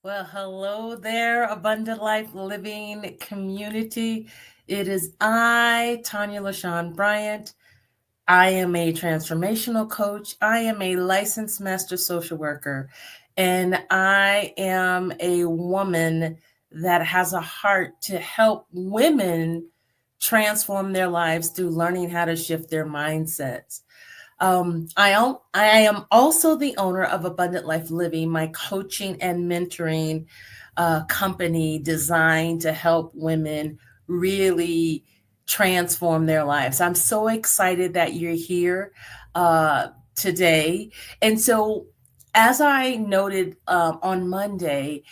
Well, hello there, Abundant Life Living community. It is I, Tonya Lashun Bryant. I am a transformational coach. I am a licensed master social worker, and I am a woman that has a heart to help women transform their lives through learning how to shift their mindsets. I am also the owner of Abundant Life Living, my coaching and mentoring company designed to help women really transform their lives. I'm so excited that you're here today. And so, as I noted on Monday,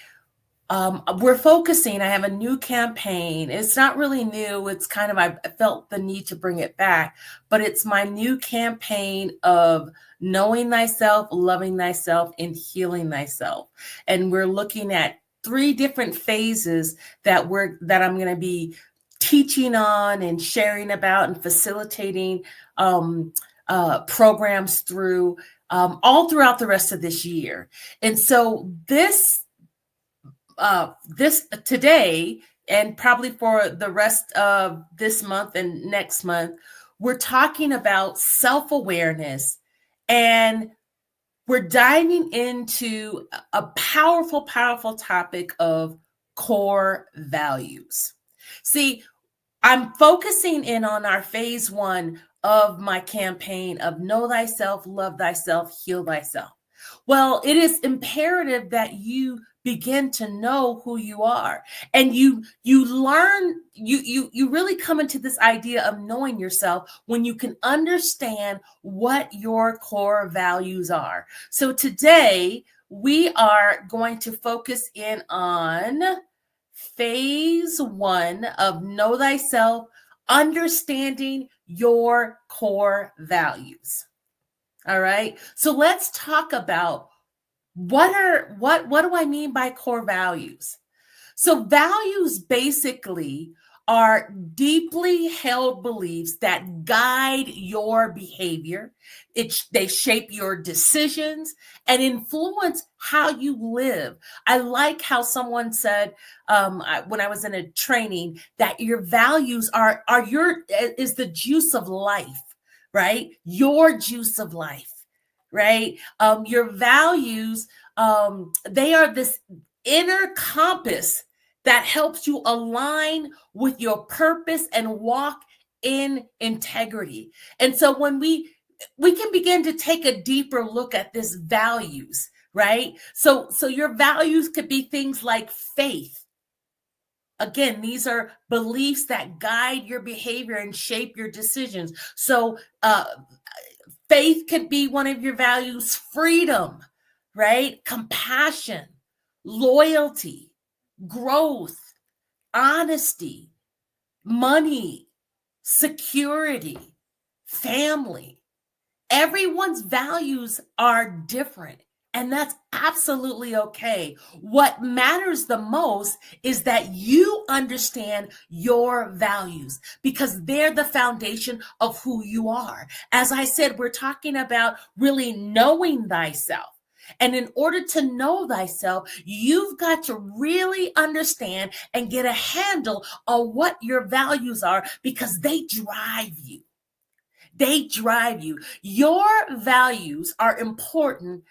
we're focusing. I have a new campaign. It's not really new. It's kind of, I felt the need to bring it back, but it's my new campaign of knowing thyself, loving thyself, and healing thyself. And we're looking at three different phases that I'm going to be teaching on and sharing about and facilitating programs through all throughout the rest of this year. And so this today and probably for the rest of this month and next month, we're talking about self-awareness, and we're diving into a powerful, powerful topic of core values. See, I'm focusing in on our phase one of my campaign of know thyself, love thyself, heal thyself. Well, it is imperative that you begin to know who you are, and you learn, you really come into this idea of knowing yourself when you can understand what your core values are. So today we are going to focus in on phase one of know thyself, understanding your core values. All right. So let's talk about what do I mean by core values? So values basically are deeply held beliefs that guide your behavior. They shape your decisions and influence how you live. I like how someone said when I was in a training that your values is the juice of life, right? Your juice of life, right? Your values, they are this inner compass that helps you align with your purpose and walk in integrity. And so when we can begin to take a deeper look at this values, right? So your values could be things like faith. Again, these are beliefs that guide your behavior and shape your decisions. So faith could be one of your values, freedom, right? Compassion, loyalty, growth, honesty, money, security, family. Everyone's values are different, and that's absolutely okay. What matters the most is that you understand your values because they're the foundation of who you are. As I said, we're talking about really knowing thyself. And in order to know thyself, you've got to really understand and get a handle on what your values are because they drive you. They drive you. Your values are important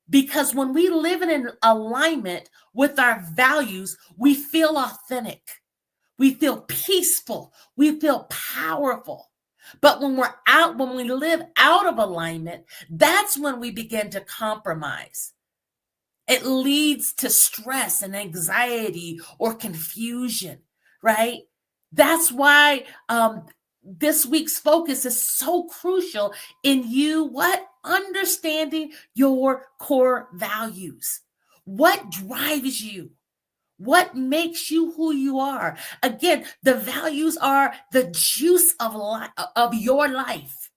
because when we live in an alignment with our values, we feel authentic. We feel peaceful. We feel powerful. But when we live out of alignment, that's when we begin to compromise. It leads to stress and anxiety or confusion, right? That's why this week's focus is so crucial in you understanding your core values. What drives you? What makes you who you are? Again, the values are the juice of your life.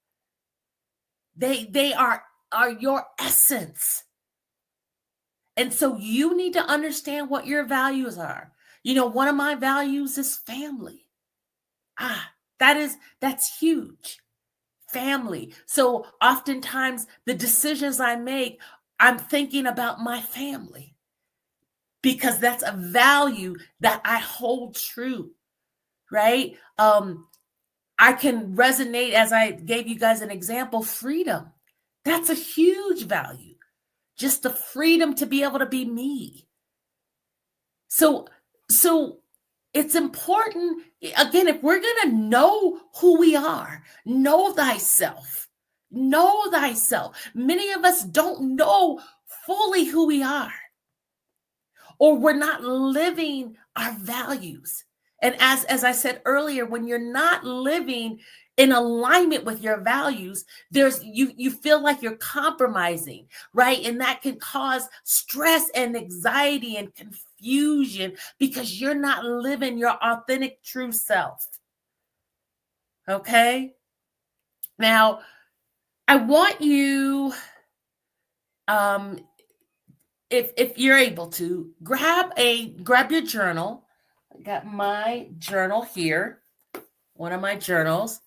They are your essence. And so you need to understand what your values are. You know, one of my values is family. That's huge. Family. So oftentimes the decisions I make, I'm thinking about my family because that's a value that I hold true, right? I can resonate, as I gave you guys an example, freedom. That's a huge value. Just the freedom to be able to be me. So it's important, again, if we're going to know who we are, know thyself. Know thyself. Many of us don't know fully who we are, or we're not living our values. And as I said earlier, when you're not living in alignment with your values, there's you feel like you're compromising, right? And that can cause stress and anxiety and confusion because you're not living your authentic true self. Okay? Now, I want you, if you're able to, grab your journal. I got my journal here, one of my journals,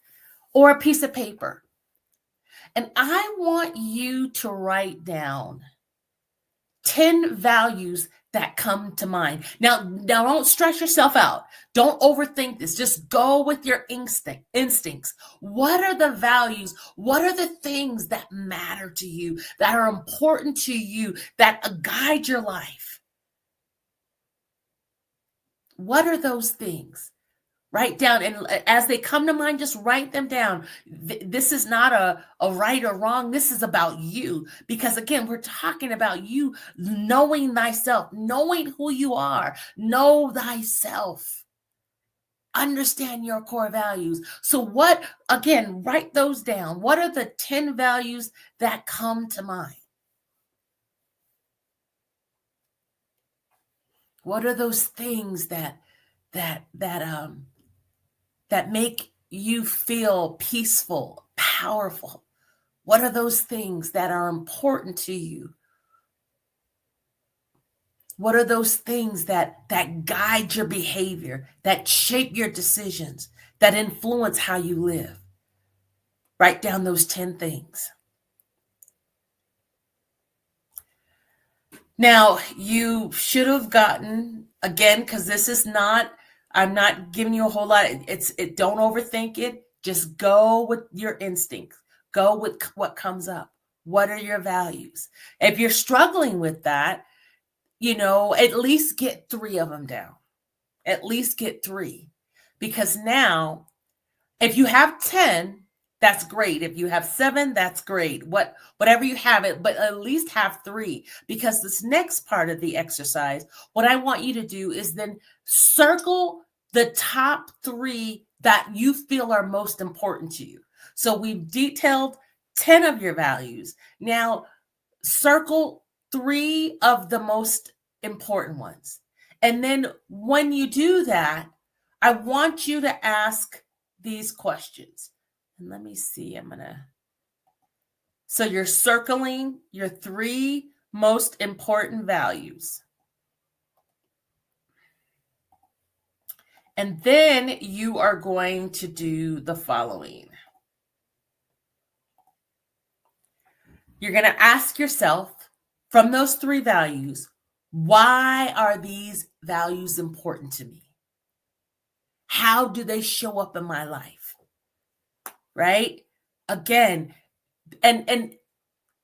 or a piece of paper. And I want you to write down 10 values that come to mind. Now don't stress yourself out. Don't overthink this. Just go with your instincts. What are the values? What are the things that matter to you, that are important to you, that guide your life? What are those things? Write down, and as they come to mind, just write them down. This is not a right or wrong. This is about you. Because again, we're talking about you knowing thyself, knowing who you are. Know thyself. Understand your core values. So again, write those down. What are the 10 values that come to mind? What are those things that make you feel peaceful, powerful? What are those things that are important to you? What are those things that guide your behavior, that shape your decisions, that influence how you live? Write down those 10 things. Now, you should have gotten, again, because this is not, I'm not giving you a whole lot. Don't overthink it. Just go with your instincts. Go with what comes up. What are your values? If you're struggling with that, at least get 3 of them down. At least get 3. Because now, if you have 10, that's great. If you have 7, that's great. Whatever you have it, but at least have 3. Because this next part of the exercise, what I want you to do is then circle the top 3 that you feel are most important to you. So we've detailed 10 of your values. Now, circle 3 of the most important ones. And then when you do that, I want you to ask these questions. And let me see, so you're circling your 3 most important values. And then you are going to do the following. You're going to ask yourself, from those 3 values, why are these values important to me? How do they show up in my life? Right? Again, and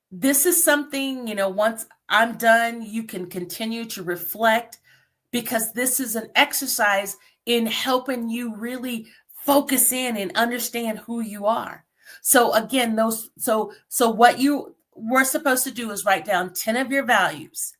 this is something, once I'm done, you can continue to reflect, because this is an exercise in helping you really focus in and understand who you are. So again, so what you were supposed to do is write down 10 of your values.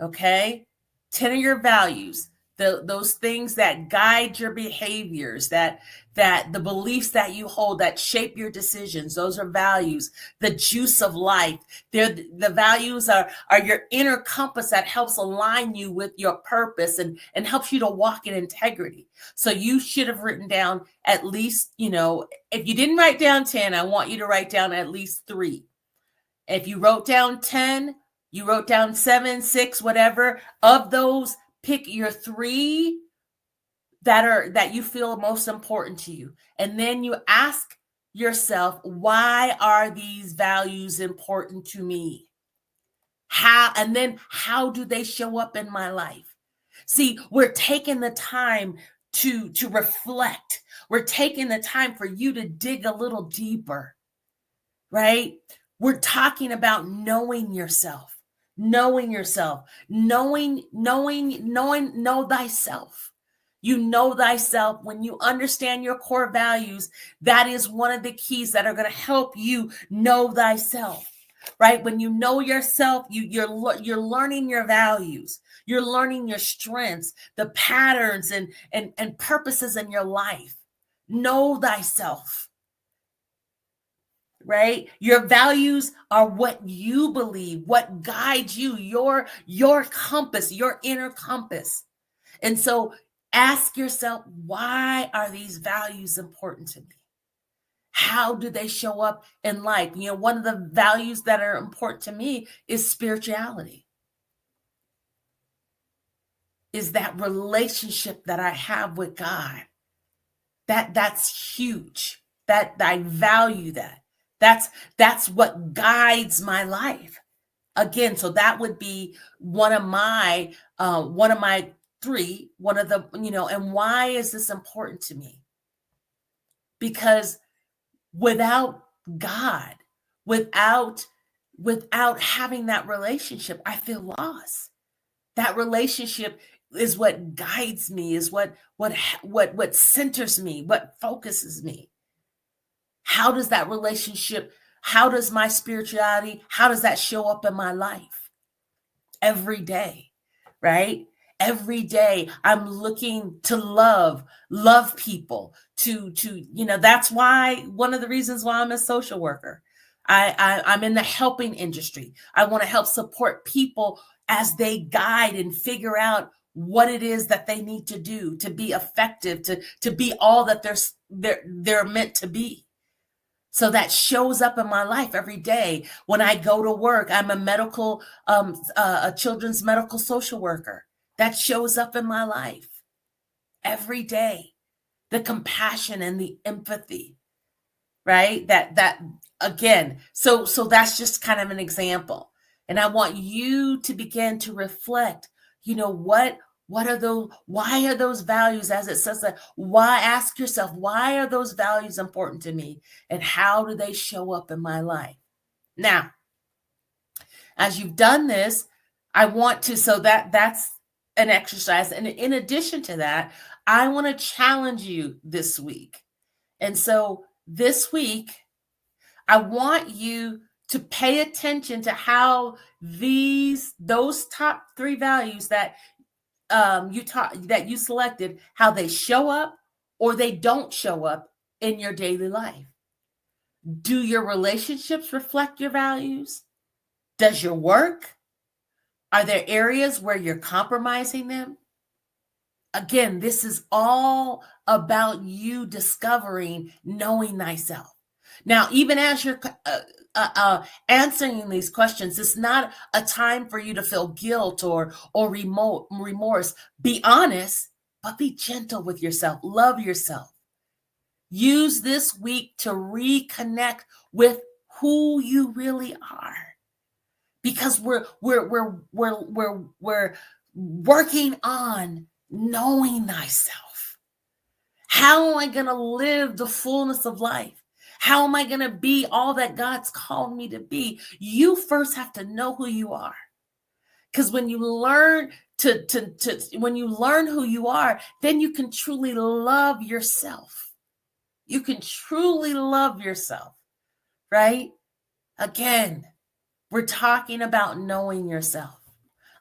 Okay? 10 of your values. Those things that guide your behaviors, that the beliefs that you hold that shape your decisions, those are values. The juice of life. The values are your inner compass that helps align you with your purpose and helps you to walk in integrity. So you should have written down at least, if you didn't write down 10, I want you to write down at least 3. If you wrote down 10, you wrote down 7, 6, whatever, of those, pick your 3 that you feel most important to you. And then you ask yourself, why are these values important to me? How do they show up in my life? See, we're taking the time to reflect. We're taking the time for you to dig a little deeper, right? We're talking about knowing yourself, know thyself. You know thyself. When you understand your core values, that is one of the keys that are going to help you know thyself, right? When you know yourself, you're learning your values. You're learning your strengths, the patterns and purposes in your life. Know thyself, right? Your values are what you believe, what guides you, your compass, your inner compass. And so ask yourself, why are these values important to me? How do they show up in life? You know, one of the values that are important to me is spirituality. Is that relationship that I have with God. That's huge. That I value that. That's what guides my life. Again, so that would be one of my three, one of the, and why is this important to me? Because without God, without having that relationship, I feel lost. That relationship is what guides me, is what centers me, what focuses me. How does that relationship, how does my spirituality, how does that show up in my life? Every day, right? Every day I'm looking to love people, to that's why, one of the reasons why I'm a social worker. I'm in the helping industry. I want to help support people as they guide and figure out what it is that they need to do to be effective, to be all that they're meant to be. So that shows up in my life every day. When I go to work, I'm a children's medical social worker. That shows up in my life every day. The compassion and the empathy, right? That again, so that's just kind of an example. And I want you to begin to reflect, what are those, why are those values, as it says that, why, ask yourself, why are those values important to me? And how do they show up in my life? Now, as you've done this, I want to, so that's an exercise. And in addition to that, I want to challenge you this week. And so this week, I want you to pay attention to how those top three values that that you selected, how they show up or they don't show up in your daily life. Do your relationships reflect your values? Does your work? Are there areas where you're compromising them? Again, this is all about you discovering, knowing thyself. Now, even as you're answering these questions, it's not a time for you to feel guilt or remorse. Be honest, but be gentle with yourself. Love yourself. Use this week to reconnect with who you really are, because we're working on knowing thyself. How am I going to live the fullness of life? How am I going to be all that God's called me to be? You first have to know who you are. Because when you learn when you learn who you are, then you can truly love yourself. You can truly love yourself, right? Again, we're talking about knowing yourself,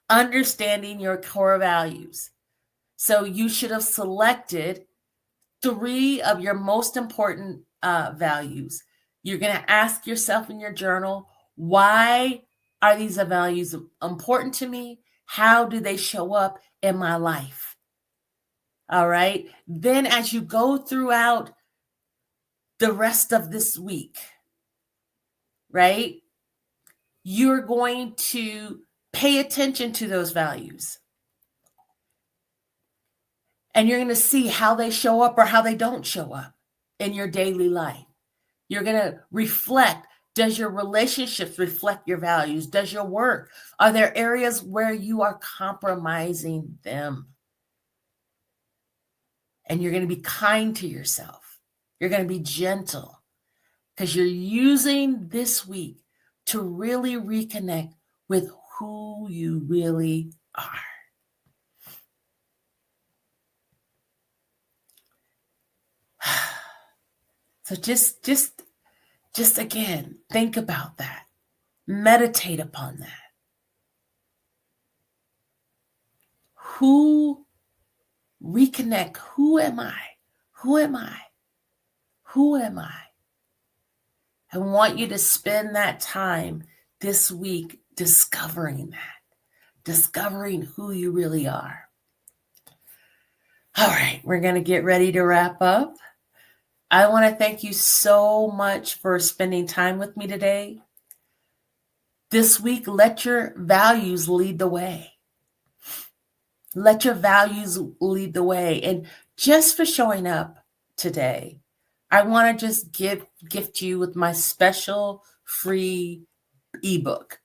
understanding your core values. So you should have selected 3 of your most important values. You're going to ask yourself in your journal, why are these values important to me? How do they show up in my life? All right. Then as you go throughout the rest of this week, right, you're going to pay attention to those values. And you're going to see how they show up or how they don't show up in your daily life. You're going to reflect, Does your relationships reflect your values? Does your work? Are there areas where you are compromising them? And you're going to be kind to yourself. You're going to be gentle because you're using this week to really reconnect with who you really are. So just again, think about that. Meditate upon that. Reconnect. Who am I? Who am I? Who am I? I want you to spend that time this week discovering that, discovering who you really are. All right, we're going to get ready to wrap up. I want to thank you so much for spending time with me today. This week, let your values lead the way. Let your values lead the way. And just for showing up today, I want to just gift you with my special free ebook,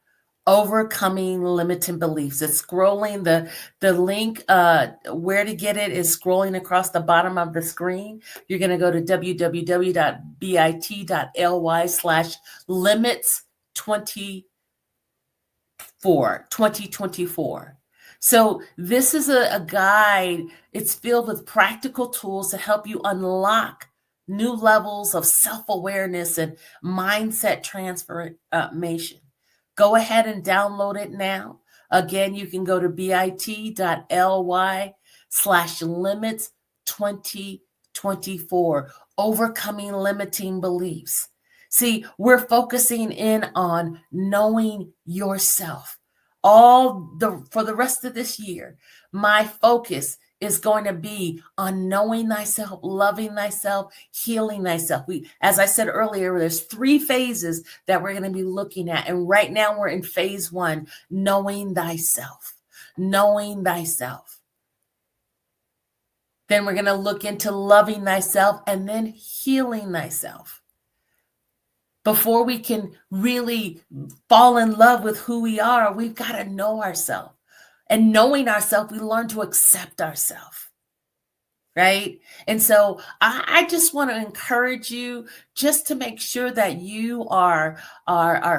Overcoming Limiting Beliefs. It's scrolling, the link where to get it is scrolling across the bottom of the screen. You're going to go to www.bit.ly/limits2024. So this is a guide. It's filled with practical tools to help you unlock new levels of self-awareness and mindset transformation. Go ahead and download it now. Again, you can go to bit.ly/limits2024, overcoming limiting beliefs. See, we're focusing in on knowing yourself. For the rest of this year, my focus is going to be on knowing thyself, loving thyself, healing thyself. As I said earlier, there's 3 phases that we're going to be looking at. And right now we're in phase 1, knowing thyself, knowing thyself. Then we're going to look into loving thyself and then healing thyself. Before we can really fall in love with who we are, we've got to know ourselves. And knowing ourselves, we learn to accept ourselves, right? And so I just want to encourage you just to make sure that you are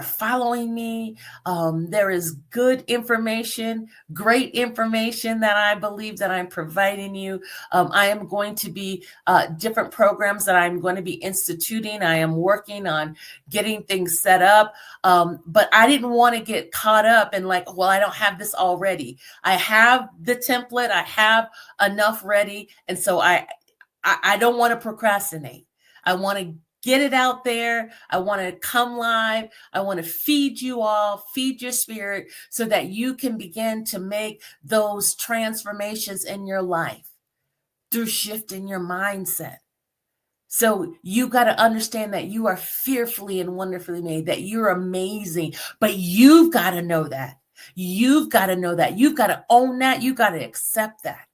following me. There is good information, great information that I believe that I'm providing you. I am going to be different programs that I'm going to be instituting. I am working on getting things set up. But I didn't want to get caught up in like, well, I don't have this already. I have the template. I have enough ready. And so I don't want to procrastinate. I want to get it out there. I want to come live. I want to feed you all, feed your spirit so that you can begin to make those transformations in your life through shifting your mindset. So you got to understand that you are fearfully and wonderfully made, that you're amazing, but you've got to know that. You've got to know that. You've got to own that. You've got to accept that.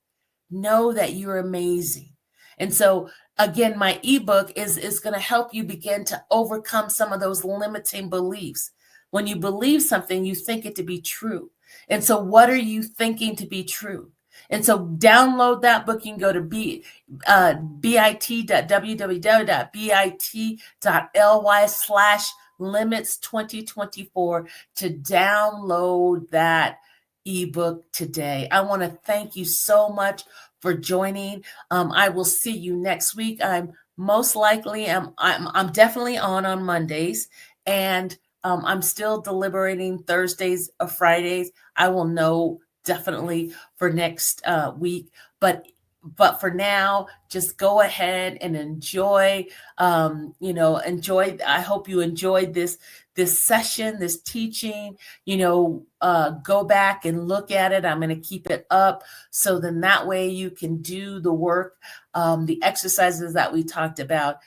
Know that you're amazing. And so again, my ebook is going to help you begin to overcome some of those limiting beliefs. When you believe something, you think it to be true. And so what are you thinking to be true? And so download that book. You can go to bit.www.bit.ly/limits2024 to download that ebook today. I want to thank you so much for joining. I will see you next week. I'm definitely on Mondays, and I'm still deliberating Thursdays or Fridays. I will know definitely for next week, but for now, just go ahead and enjoy. Enjoy. I hope you enjoyed this session, this teaching. Go back and look at it. I'm going to keep it up so then that way you can do the work, the exercises that we talked about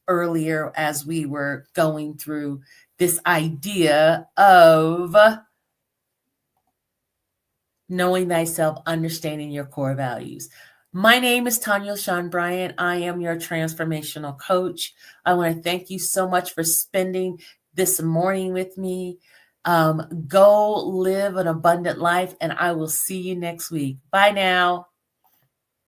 earlier as we were going through this idea of knowing thyself, understanding your core values. My name is Tonya Lashun Bryant. I am your transformational coach. I want to thank you so much for spending this morning with me. Go live an abundant life, and I will see you next week. Bye now.